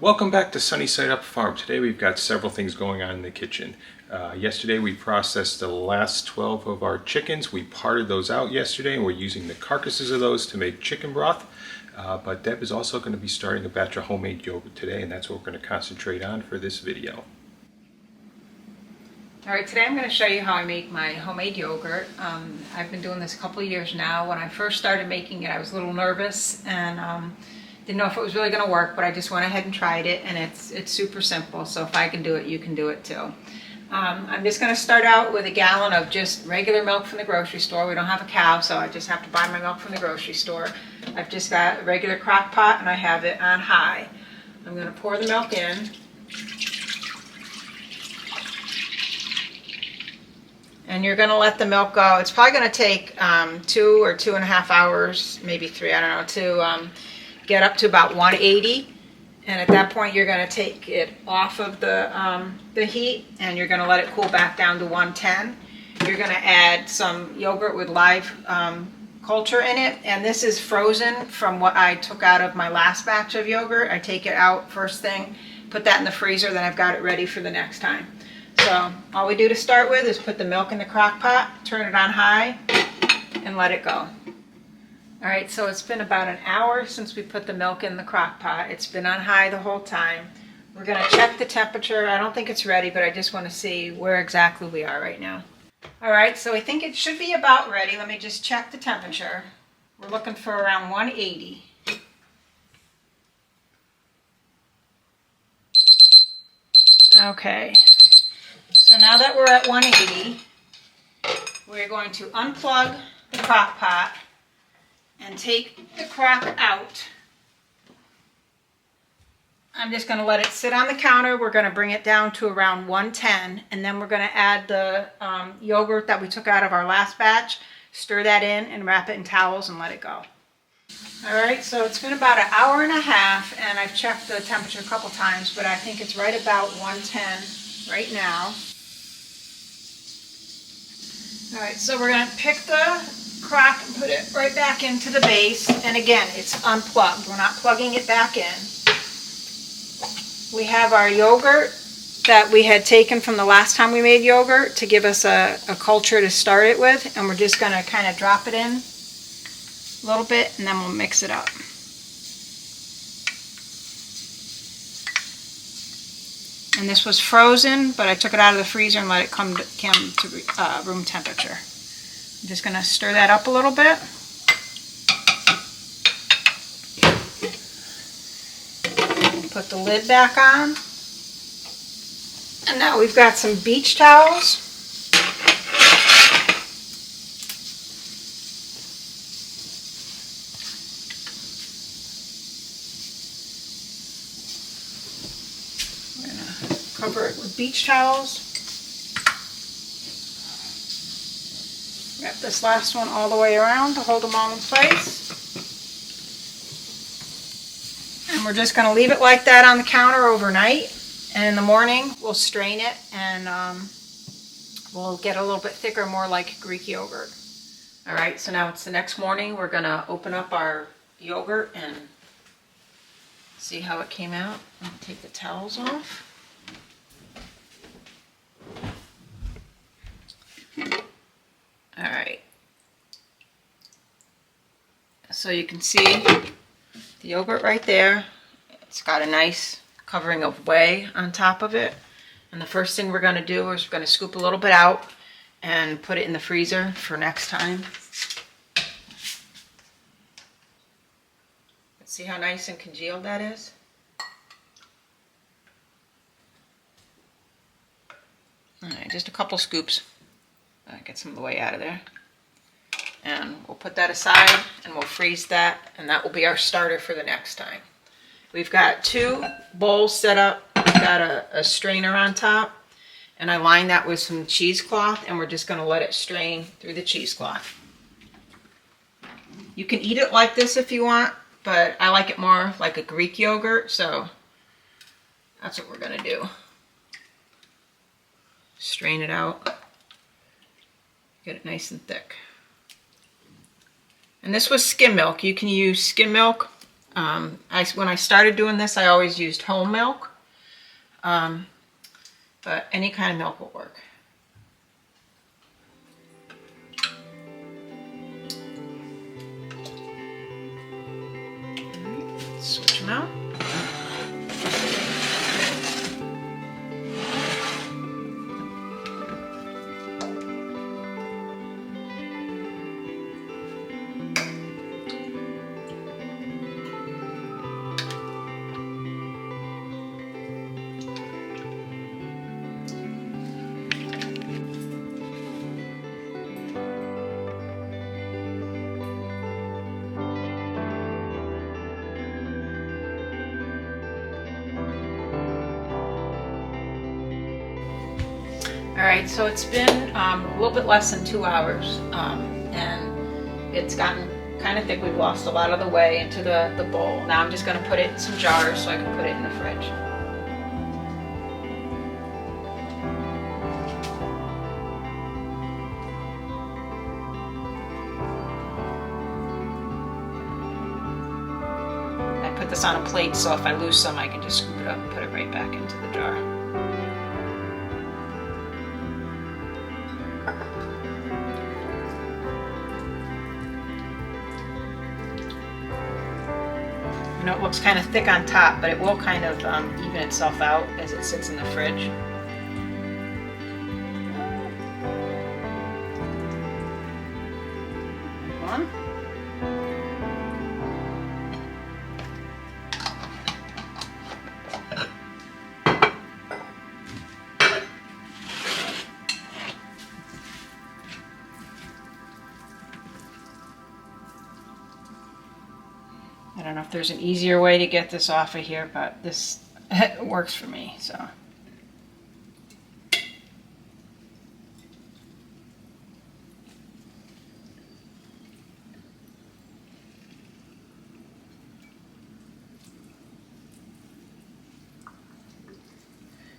Welcome back to Sunny Side Up Farm. Today we've got several things going on in the kitchen. Yesterday we processed the last 12 of our chickens. We parted those out yesterday and we're using the carcasses of those to make chicken broth. But Deb is also going to be starting a batch of homemade yogurt today, and that's what we're going to concentrate on for this video. Alright, today I'm going to show you how I make my homemade yogurt. I've been doing this a couple of years now. When I first started making it I was a little nervous and didn't know if it was really going to work, but I just went ahead and tried it, and it's super simple. So if I can do it, you can do it too. I'm just going to start out with a gallon of just regular milk from the grocery store. We don't have a cow, so I just have to buy my milk from the grocery store. I've just got a regular crock pot and I have it on high. I'm going to pour the milk in. And you're going to let the milk go. It's probably going to take 2 or 2.5 hours, maybe 3, I don't know, to get up to about 180. And at that point you're going to take it off of the heat and you're going to let it cool back down to 110. You're going to add some yogurt with live culture in it, and this is frozen from what I took out of my last batch of yogurt. I take it out first thing, put that in the freezer, then I've got it ready for the next time. So all we do to start with is put the milk in the crock pot, turn it on high, and let it go. Alright, so it's been about an hour since we put the milk in the crock pot. It's been on high the whole time. We're going to check the temperature. I don't think it's ready, but I just want to see where exactly we are right now. Alright, so I think it should be about ready. Let me just check the temperature. We're looking for around 180. Okay, so now that we're at 180, we're going to unplug the crock pot and take the crock out. I'm just going to let it sit on the counter. We're going to bring it down to around 110, and then we're going to add the yogurt that we took out of our last batch, stir that in, and wrap it in towels and let it go. Alright, so it's been about an hour and a half, and I've checked the temperature a couple times, but I think it's right about 110 right now. Alright, so we're going to pick the crock and put it right back into the base, and again, it's unplugged. We're not plugging it back in. We have our yogurt that we had taken from the last time we made yogurt to give us a culture to start it with, and we're just going to kind of drop it in a little bit and then we'll mix it up. And this was frozen, but I took it out of the freezer and let it come to room temperature. I'm just going to stir that up a little bit. Put the lid back on. And now we've got some beach towels. We're going to cover it with beach towels. Wrap this last one all the way around to hold them all in place. And we're just going to leave it like that on the counter overnight. And in the morning, we'll strain it and we'll get a little bit thicker, more like Greek yogurt. Alright, so now it's the next morning. We're going to open up our yogurt and see how it came out. I'll take the towels off. Alright, so you can see the yogurt right there. It's got a nice covering of whey on top of it. And the first thing we're going to do is we're going to scoop a little bit out and put it in the freezer for next time. Let's see how nice and congealed that is. Alright, just a couple scoops. Get some of the whey out of there. And we'll put that aside and we'll freeze that, and that will be our starter for the next time. We've got 2 bowls set up. We've got a strainer on top, and I lined that with some cheesecloth, and we're just going to let it strain through the cheesecloth. You can eat it like this if you want, but I like it more like a Greek yogurt, so that's what we're going to do. Strain it out. Get it nice and thick. And this was skim milk. You can use skim milk. When I started doing this, I always used whole milk, but any kind of milk will work. Switch them out. Alright, so it's been a little bit less than 2 hours, and it's gotten kind of thick. We've lost a lot of the whey into the bowl. Now I'm just going to put it in some jars so I can put it in the fridge. I put this on a plate so if I lose some I can just scoop it up and put it right back into the jar. I know it looks kind of thick on top, but it will kind of even itself out as it sits in the fridge. One. I don't know if there's an easier way to get this off of here, but this works for me, so.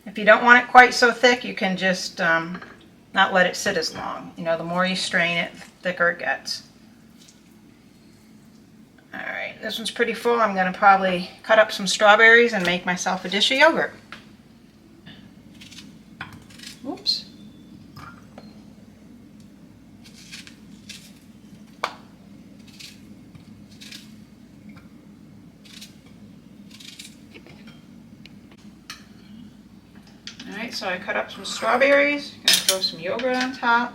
If you don't want it quite so thick, you can just not let it sit as long. You know, the more you strain it, the thicker it gets. Alright, this one's pretty full. I'm going to probably cut up some strawberries and make myself a dish of yogurt. Oops. Alright, so I cut up some strawberries. I'm going to throw some yogurt on top.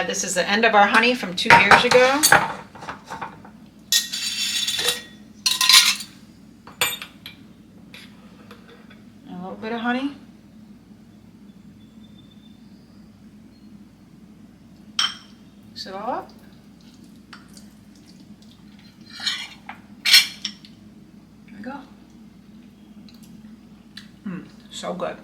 This is the end of our honey from 2 years ago. A little bit of honey. Mix it all up. There we go. So good.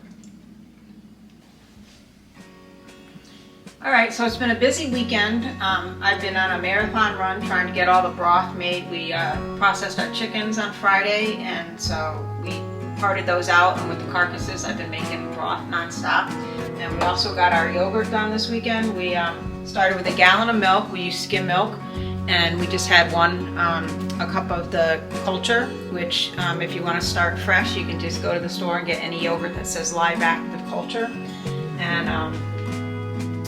Alright, so it's been a busy weekend. I've been on a marathon run trying to get all the broth made. We processed our chickens on Friday, and so we parted those out, and with the carcasses I've been making broth non-stop. And we also got our yogurt done this weekend. We started with a gallon of milk. We used skim milk, and we just had a cup of the culture, which if you want to start fresh, you can just go to the store and get any yogurt that says live active culture.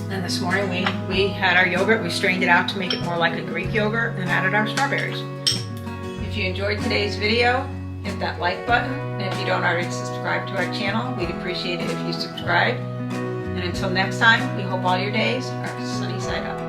And this morning we had our yogurt. We strained it out to make it more like a Greek yogurt and added our strawberries. If you enjoyed today's video, hit that like button. And if you don't already subscribe to our channel, we'd appreciate it if you subscribe. And until next time, we hope all your days are sunny side up.